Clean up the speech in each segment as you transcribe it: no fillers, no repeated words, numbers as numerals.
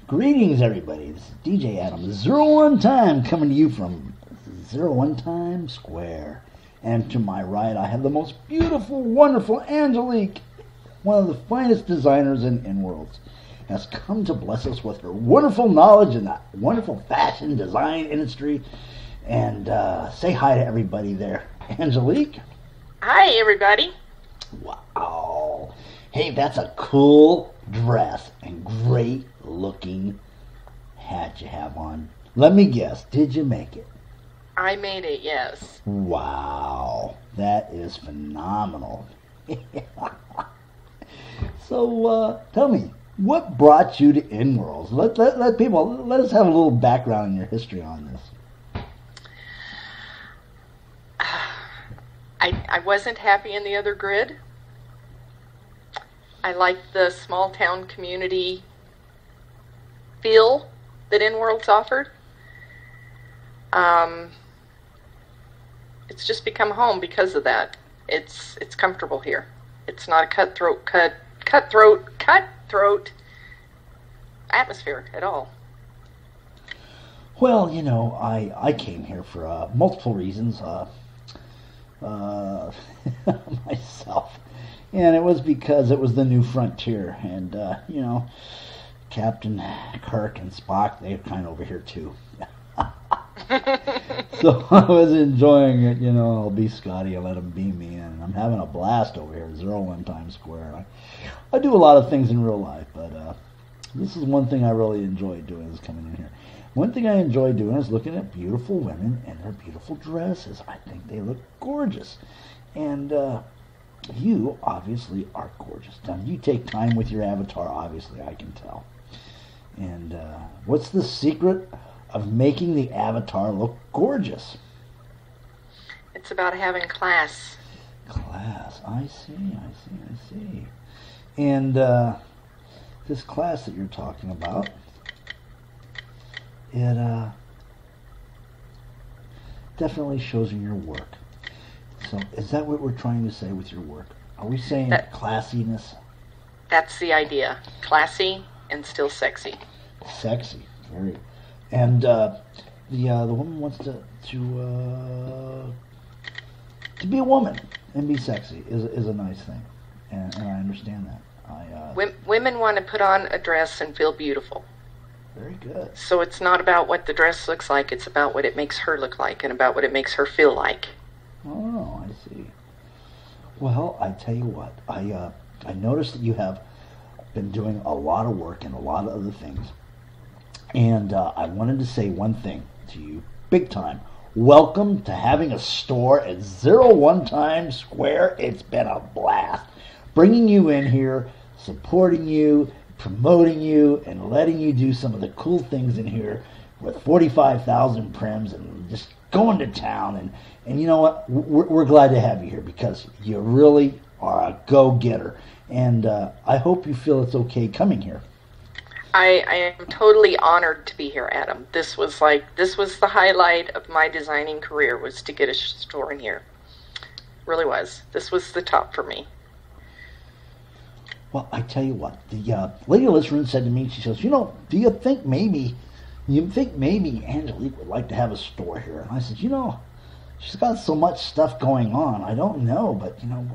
Greetings, everybody. This is DJ Adam, 01 Time, coming to you from 01 Time Square. And to my right, I have the most beautiful, wonderful Angelique, one of the finest designers in Worlds, has come to bless us with her wonderful knowledge in the wonderful fashion design industry. And say hi to everybody there. Angelique? Hi, everybody. Wow. Hey, that's a cool dress and great looking hat you have on. Let me guess, did you make it? I made it, yes. Wow, that is phenomenal. So, tell me, what brought you to InWorlds? Let people, let us have a little background in your history on this. I wasn't happy in the other grid. I liked the small town community feel that InWorlds offered. It's just become home because of that. It's comfortable here. It's not a cutthroat atmosphere at all. Well, you know, I came here for multiple reasons. Myself. And it was because it was the new frontier. And, you know, Captain Kirk and Spock, they're kind of over here too. So I was enjoying it, you know. I'll be Scotty and let him be me. And I'm having a blast over here at 01 Times Square. I do a lot of things in real life, but this is one thing I really enjoy doing, is coming in here. One thing I enjoy doing is looking at beautiful women and their beautiful dresses. I think they look gorgeous. And you obviously are gorgeous. Now, you take time with your avatar, obviously, I can tell. And what's the secret of making the avatar look gorgeous? It's about having class. Class. I see. And this class that you're talking about, it definitely shows in your work. So is that what we're trying to say with your work? Are we saying classiness? That's the idea. Classy and still sexy. Sexy. Very. And the woman wants to be a woman and be sexy is a nice thing. And I understand that. Women want to put on a dress and feel beautiful. Very good. So it's not about what the dress looks like, it's about what it makes her look like and about what it makes her feel like. Oh, I see. Well, I tell you what, I noticed that you have been doing a lot of work and a lot of other things. And I wanted to say one thing to you, big time. Welcome to having a store at 01 Times Square. It's been a blast. Bringing you in here, supporting you, promoting you, and letting you do some of the cool things in here with 45,000 prims and just going to town. And you know what? We're glad to have you here because you really are a go-getter. And I hope you feel it's okay coming here. I am totally honored to be here, Adam. This was the highlight of my designing career, was to get a store in here. Really was. This was the top for me. Well, I tell you what, the lady listener said to me, she says, you know, do you think maybe Angelique would like to have a store here? And I said, you know, she's got so much stuff going on. I don't know, but, you know,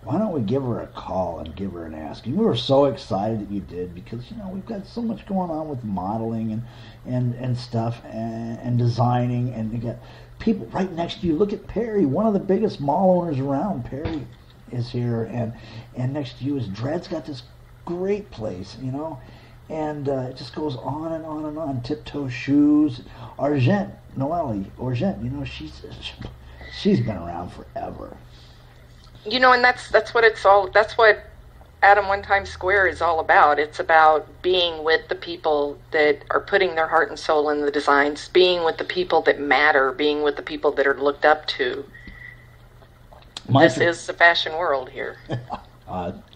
why don't we give her a call and give her an ask? And we were so excited that you did because, you know, we've got so much going on with modeling and stuff and designing. And you got people right next to you. Look at Perry, one of the biggest mall owners around. Perry is here. And next to you is Dred's got this great place, you know. And it just goes on and on and on. Tiptoe Shoes. Argent, you know, she's been around forever. You know, and that's what Adam 1 Times Square is all about. It's about being with the people that are putting their heart and soul in the designs, being with the people that matter, being with the people that are looked up to. This is the fashion world here.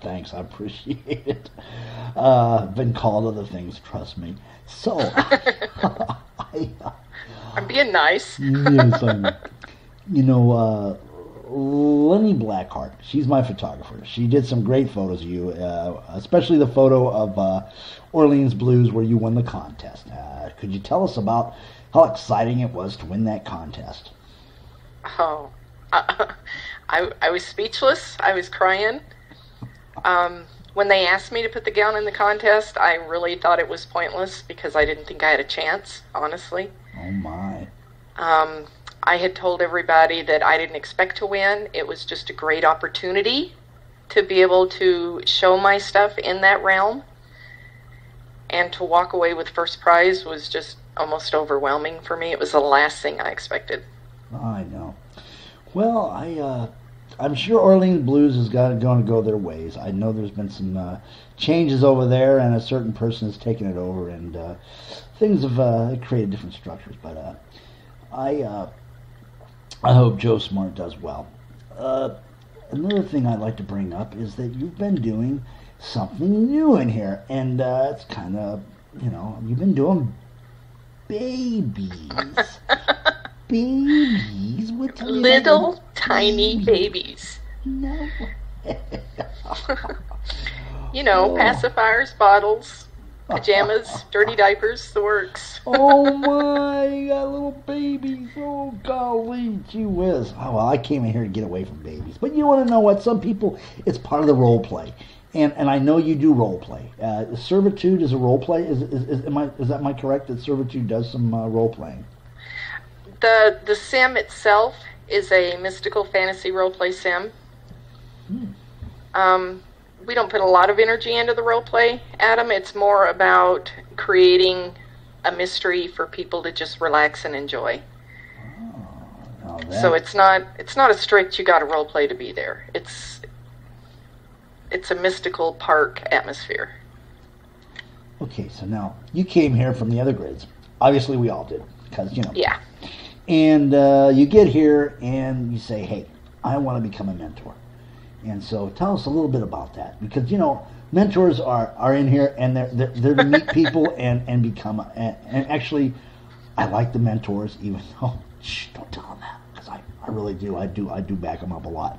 Thanks, I appreciate it. I've been called other things, trust me. So, I'm being nice. Yes, you know, Lenny Blackheart. She's my photographer. She did some great photos of you, especially the photo of Orleans Blues where you won the contest. Could you tell us about how exciting it was to win that contest? Oh, I was speechless. I was crying. When they asked me to put the gown in the contest, I really thought it was pointless because I didn't think I had a chance, honestly. Oh, my. I had told everybody that I didn't expect to win. It was just a great opportunity to be able to show my stuff in that realm. And to walk away with first prize was just almost overwhelming for me. It was the last thing I expected. I know. Well, I'm sure Orleans Blues is going to go their ways. I know there's been some changes over there, and a certain person has taken it over, and things have created different structures. But I hope Joe Smart does well. Another thing I'd like to bring up is that you've been doing something new in here, and it's kind of, you've been doing babies. Babies? What little tiny babies. No. Pacifiers, bottles, pajamas, dirty diapers, the works. Oh my, you got little babies. Oh golly, gee whiz. Oh, well, I came in here to get away from babies. But you want to know what? Some people, it's part of the role play. And I know you do role play. Servitude is a role play. Is that correct? That Servitude does some role playing. The sim itself is a mystical fantasy role play sim. We don't put a lot of energy into the role play, Adam. It's more about creating a mystery for people to just relax and enjoy. So it's not a strict you got to role play to be there. It's a mystical park atmosphere. Okay, so now you came here from the other grades. Obviously, we all did, because Yeah. And you get here and you say, "Hey, I want to become a mentor." And so, tell us a little bit about that, because mentors are in here and they're to meet people and become. And actually, I like the mentors, even though don't tell them that, because I really do. I do back them up a lot.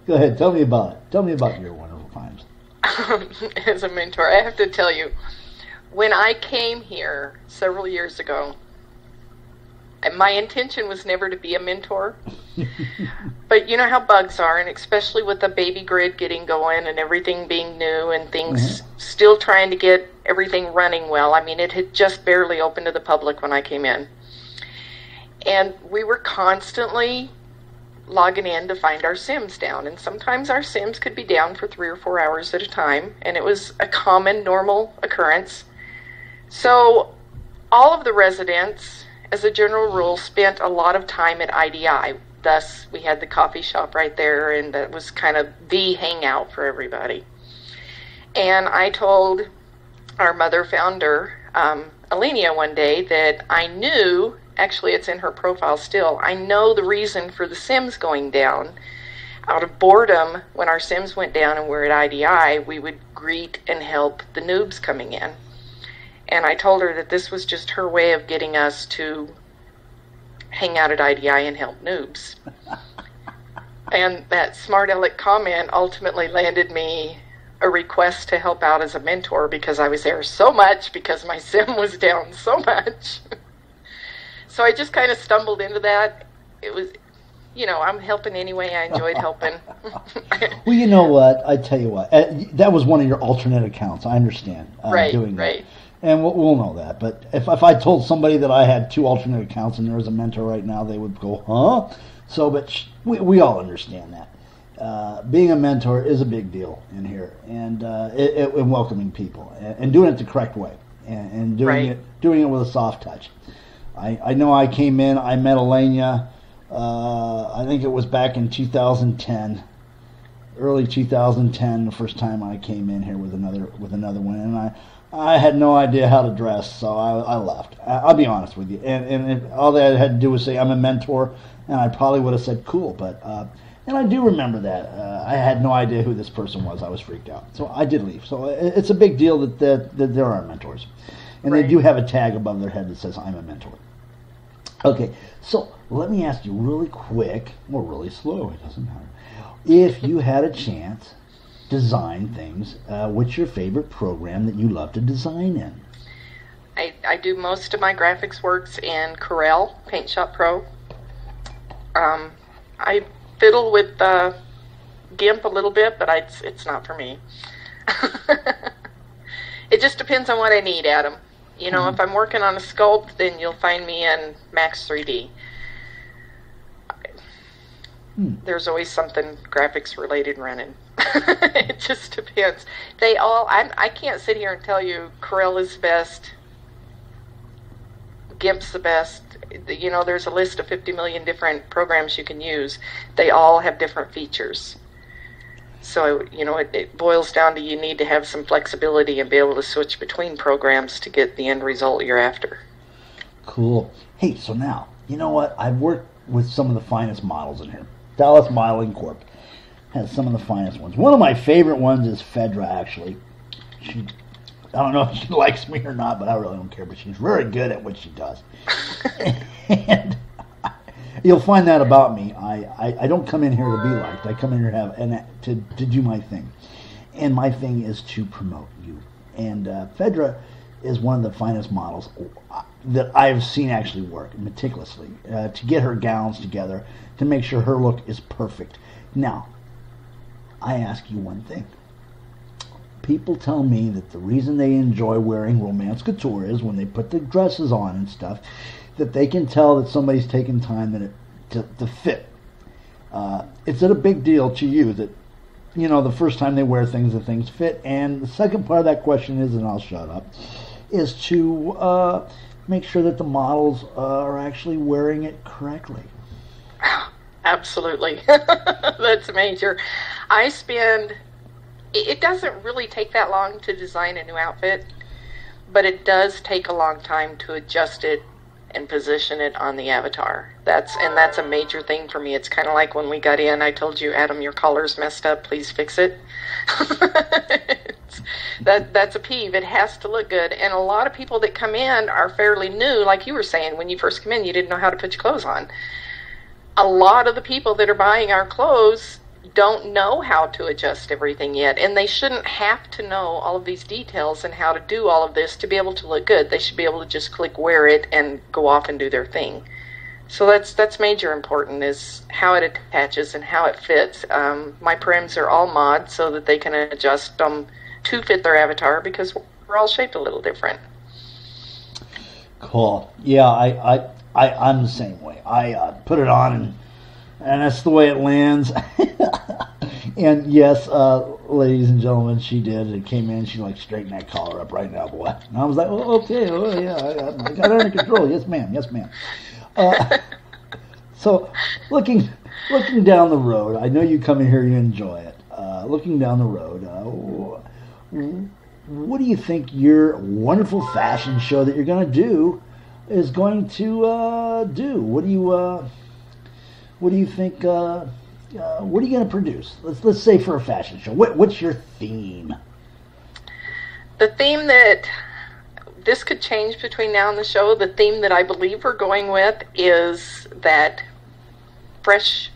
Go ahead, tell me about it. Tell me about your wonderful times. As a mentor, I have to tell you, when I came here several years ago, my intention was never to be a mentor. But you know how bugs are, and especially with the baby grid getting going and everything being new and things still trying to get everything running well. I mean, it had just barely opened to the public when I came in. And we were constantly logging in to find our sims down. And sometimes our sims could be down for 3 or 4 hours at a time. And it was a common, normal occurrence. So all of the residents, as a general rule, spent a lot of time at IDI. Thus, we had the coffee shop right there, and that was kind of the hangout for everybody. And I told our mother founder, Alenia, one day that I knew, actually it's in her profile still, I know the reason for the Sims going down. Out of boredom, when our Sims went down and we're at IDI, we would greet and help the noobs coming in. And I told her that this was just her way of getting us to hang out at IDI and help noobs. And that smart aleck comment ultimately landed me a request to help out as a mentor, because I was there so much, because my sim was down so much. So I just kind of stumbled into that. It was, I'm helping anyway. I enjoyed helping. Well, you know what? I tell you what. That was one of your alternate accounts. I understand. Doing that. Right. And we'll know that. But if I told somebody that I had 2 alternate accounts and there was a mentor right now, they would go, huh? So, but we all understand that. Being a mentor is a big deal in here, and welcoming people and doing it the correct way, and doing it with a soft touch. I know I came in, I met Alenia, I think it was back in 2010, early 2010, the first time I came in here with another one, and I had no idea how to dress, so I left. I'll be honest with you. And all that I had to do was say I'm a mentor, and I probably would have said cool. But and I do remember that. I had no idea who this person was. I was freaked out. So I did leave. So it's a big deal that there are mentors. And they do have a tag above their head that says I'm a mentor. Okay, so let me ask you really quick, or really slow, it doesn't matter. If you had a chance to design things, what's your favorite program that you love to design in? I do most of my graphics works in Corel, Paint Shop Pro. I fiddle with GIMP a little bit, but it's not for me. It just depends on what I need, Adam. You know, if I'm working on a sculpt, then you'll find me in Max 3D. There's always something graphics related running. It just depends. I can't sit here and tell you Corel is the best, GIMP's the best. You know, there's a list of 50 million different programs you can use. They all have different features. So, you know, it boils down to you need to have some flexibility and be able to switch between programs to get the end result you're after. Cool. Hey, so now, you know what? I've worked with some of the finest models in here. Dallas Modeling Corp has some of the finest ones. One of my favorite ones is Fedra, actually. I don't know if she likes me or not, but I really don't care. But she's very good at what she does. And you'll find that about me. I don't come in here to be liked. I come in here to do my thing. And my thing is to promote you. And Fedra is one of the finest models that I've seen actually work meticulously to get her gowns together, to make sure her look is perfect. Now, I ask you one thing. People tell me that the reason they enjoy wearing romance couture is when they put the dresses on and stuff, that they can tell that somebody's taken time to fit. Is it a big deal to you that, you know, the first time they wear things, the things fit? And the second part of that question is, and I'll shut up, is to make sure that the models are actually wearing it correctly. Absolutely. That's major. It doesn't really take that long to design a new outfit, but it does take a long time to adjust it and position it on the avatar. That's a major thing for me. It's kind of like when we got in, I told you, Adam, your collar's messed up, please fix it. That's a peeve. It has to look good. And a lot of people that come in are fairly new, like you were saying, when you first come in, you didn't know how to put your clothes on. A lot of the people that are buying our clothes don't know how to adjust everything yet, and they shouldn't have to know all of these details and how to do all of this to be able to look good. They should be able to just click wear it and go off and do their thing. So that's major important, is how it attaches and how it fits. My prims are all mod so that they can adjust them to fit their avatar, because we're all shaped a little different. Cool. Yeah, I'm the same way. I put it on and that's the way it lands. And yes, ladies and gentlemen, she did. It came in, she like straightened that collar up right now, boy. And I was like, oh, okay, oh yeah, I got it under control. Yes, ma'am. Yes, ma'am. So, looking down the road, I know you come in here, you enjoy it. Looking down the road, what do you think your wonderful fashion show that you're going to do is going to do? What do you think? What are you going to produce? Let's say for a fashion show. What's your theme? The theme that this could change between now and the show. The theme that I believe we're going with is that fresh.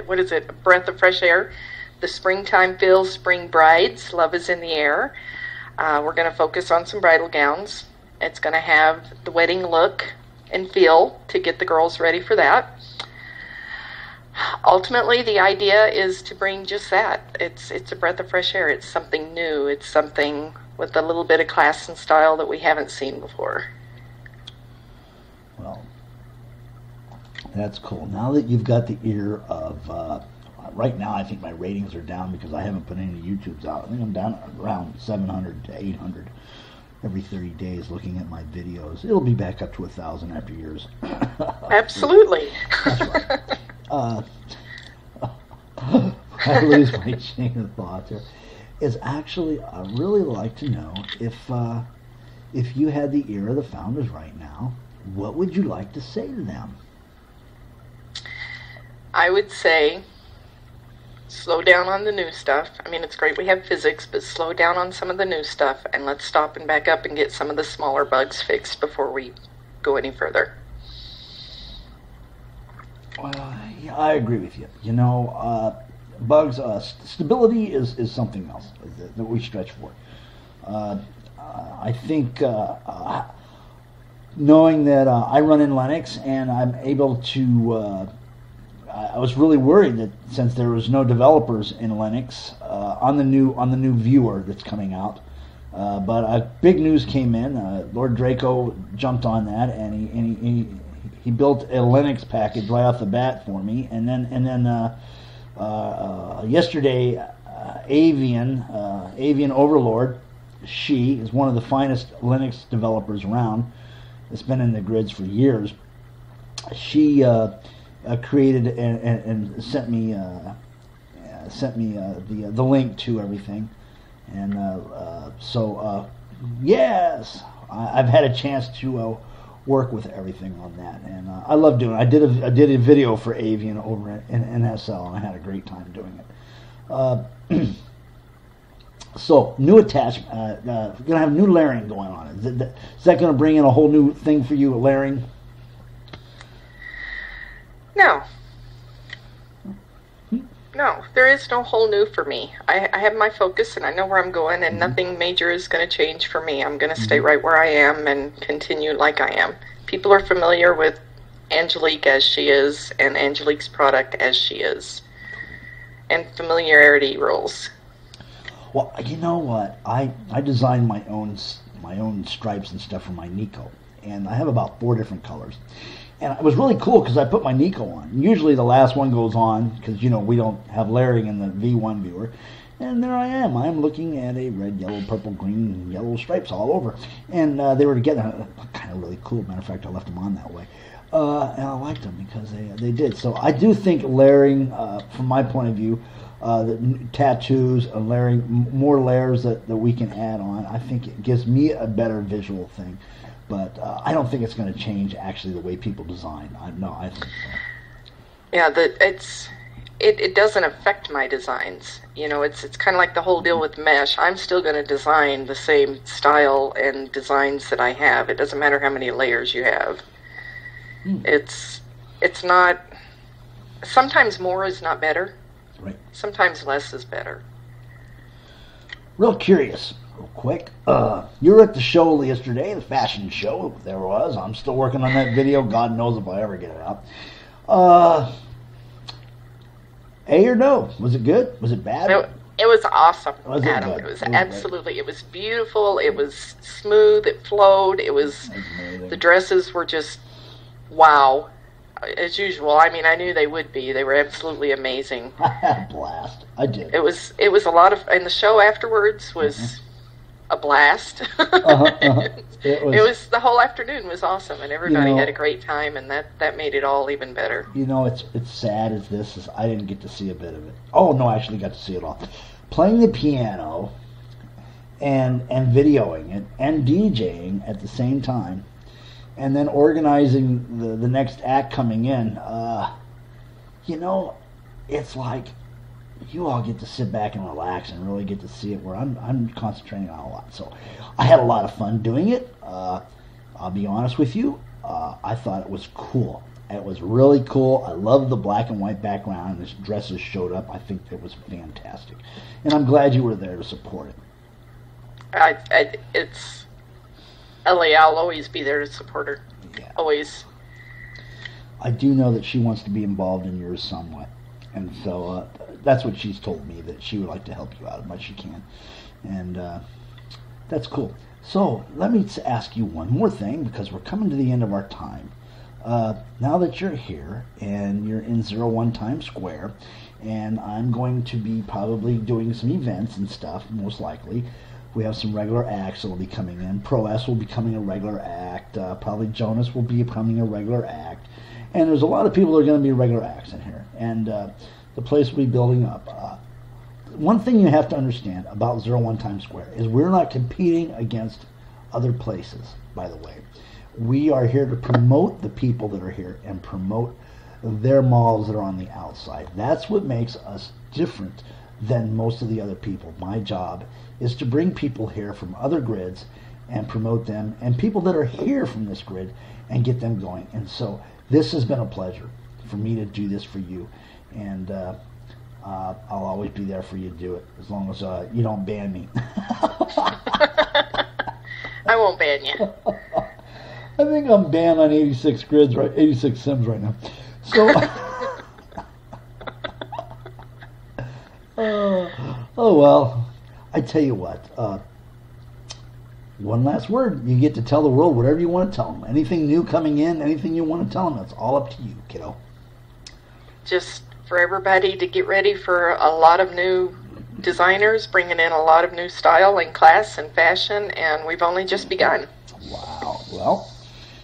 What is it? A breath of fresh air. The springtime feels, spring brides. Love is in the air. We're going to focus on some bridal gowns. It's going to have the wedding look and feel to get the girls ready for that. Ultimately, the idea is to bring just that. It's a breath of fresh air. It's something new. It's something with a little bit of class and style that we haven't seen before. Well, that's cool. Now that you've got the ear of... right now, I think my ratings are down because I haven't put any YouTubes out. I think I'm down around 700 to 800 every 30 days looking at my videos. It'll be back up to 1,000 after years. Absolutely. That's right. I lose my chain of thought there. Is actually, I'd really like to know if you had the ear of the founders right now, what would you like to say to them? I would say, slow down on the new stuff. I mean, it's great we have physics, but slow down on some of the new stuff, and let's stop and back up and get some of the smaller bugs fixed before we go any further. Well, yeah, I agree with you. You know, bugs, stability is something else that we stretch for. Uh, I think knowing that I run in Linux and I'm able to, I was really worried that since there was no developers in Linux on the new viewer that's coming out, but big news came in. Lord Draco jumped on that, and he built a Linux package right off the bat for me, and then yesterday, Avian Overlord, she is one of the finest Linux developers around. It's been in the grids for years. She created and sent me the link to everything, and so yes, I've had a chance to work with everything on that, and I love doing it. I did a video for Avian over in NSL, and I had a great time doing it. So, new attachment. We're going to have new layering going on. Is that going to bring in a whole new thing for you, layering? No, there is no whole new for me. I have my focus, and I know where I'm going, and nothing major is going to change for me. I'm going to stay right where I am and continue like I am. People are familiar with Angelique as she is, and Angelique's product as she is. And familiarity rules. Well, you know what? I designed my own stripes and stuff for my Nico, and I have about 4 different colors. And it was really cool because I put my Nico on. Usually the last one goes on because, you know, we don't have layering in the V1 viewer. And there I am. I'm looking at a red, yellow, purple, green, yellow stripes all over. And they were together. Kind of really cool. Matter of fact, I left them on that way. And I liked them because they did. So I do think layering, from my point of view, the tattoos and layering, more layers that we can add on, I think it gives me a better visual thing. But I don't think it's going to change actually the way people design. I think so. Yeah, it doesn't affect my designs. You know, it's kind of like the whole deal with mesh. I'm still going to design the same style and designs that I have. It doesn't matter how many layers you have. It's not. Sometimes more is not better. Right. Sometimes less is better. Real curious. Real quick, you were at the show yesterday, the fashion show. There was. I'm still working on that video. God knows if I ever get it out. A or no? Was it good? Was it bad? It was awesome, was Adam. It, it was absolutely. It was beautiful. It was smooth. It flowed. It was. The dresses were just wow, as usual. I mean, I knew they would be. They were absolutely amazing. I had a blast. I did. It was a lot of, and the show afterwards was. A blast. It was the whole afternoon was awesome, and everybody had a great time, and that made it all even better. You know, it's sad as this is. I didn't get to see a bit of it. Oh no, I actually got to see it all. Playing the piano and videoing it and DJing at the same time, and then organizing the next act coming in. You know, it's like. You all get to sit back and relax and really get to see it where I'm concentrating on a lot. So I had a lot of fun doing it. I'll be honest with you. I thought it was cool. It was really cool. I loved the black and white background, and the dresses showed up. I think it was fantastic. And I'm glad you were there to support it. It's Ellie. I'll always be there to support her. Yeah. Always. I do know that she wants to be involved in yours somewhat. And so that's what she's told me, that she would like to help you out as much as she can. And that's cool. So let me ask you one more thing, because we're coming to the end of our time. Now that you're here and you're in 01 Times Square, and I'm going to be probably doing some events and stuff, most likely. We have some regular acts that will be coming in. Pro S will be becoming a regular act. Probably Jonas will be becoming a regular act. And there's a lot of people that are going to be regular acts in here. And the place will be building up. One thing you have to understand about 01 Times Square is we're not competing against other places, by the way. We are here to promote the people that are here and promote their malls that are on the outside. That's what makes us different than most of the other people. My job is to bring people here from other grids and promote them, and people that are here from this grid and get them going. And so this has been a pleasure. for me to do this for you, and I'll always be there for you to do it as long as you don't ban me. I won't ban you. I think I'm banned on 86 grids, right? 86 sims right now. So, oh well. I tell you what. One last word. You get to tell the world whatever you want to tell them. Anything new coming in, anything you want to tell them. It's all up to you, kiddo. Just for everybody to get ready for a lot of new designers, bringing in a lot of new style and class and fashion, and we've only just begun. Wow. Well,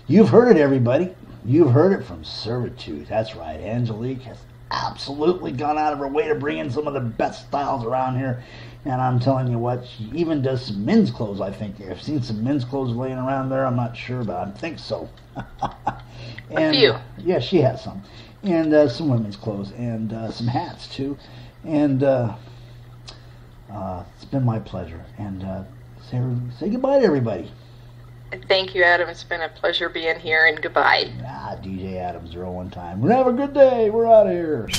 you've heard it, everybody. You've heard it from Servitude. That's right. Angelique has absolutely gone out of her way to bring in some of the best styles around here. And I'm telling you what, she even does some men's clothes, I think. I've seen some men's clothes laying around there. I'm not sure, but I think so. And, a few. Yeah, she has some. And some women's clothes. And some hats, too. And it's been my pleasure. And say goodbye to everybody. Thank you, Adam. It's been a pleasure being here, and goodbye. DJ Adams, 01 time. Have a good day. We're out of here.